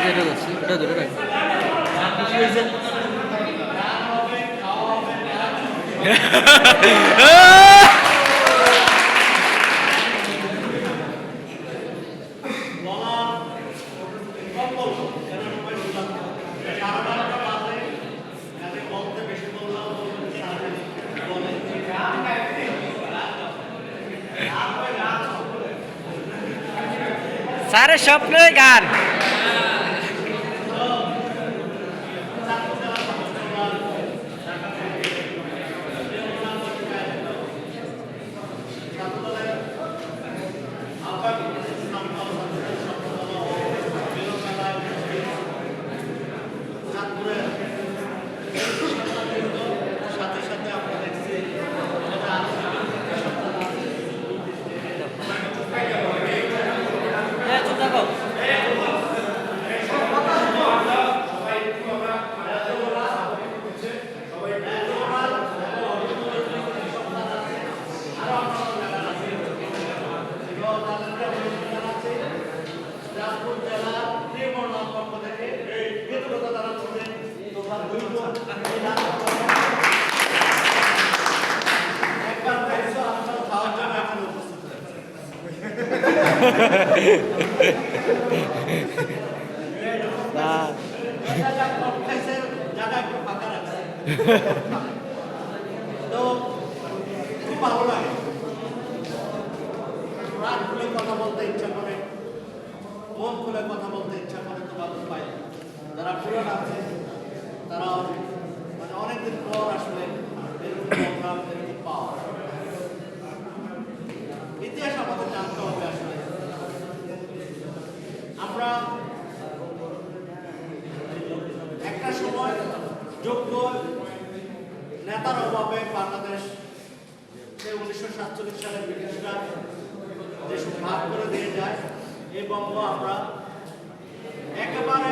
এটা করছি এটা ধরে রাখি স্যারের স্বপ্নের গান তো খুব ভালো লাগে প্রাণ খুলে কথা বলতে ইচ্ছা করে মন খুলে কথা বলতে ইচ্ছা করে তো মানুষ পাই যারা পুরান আছে তারা মানে অনেকদিন পর আসলে এরকম প্রোগ্রাম এরকম পাওয়া ইতিহাস আমাদের জানতে হবে আসলে আমরা একটা সময় যোগ্য নেতার অভাবে বাংলাদেশ 1947 সালে ব্রিটিশরা যেসব ভাগ করে দিয়ে যায় এই বঙ্গ আমরা একেবারে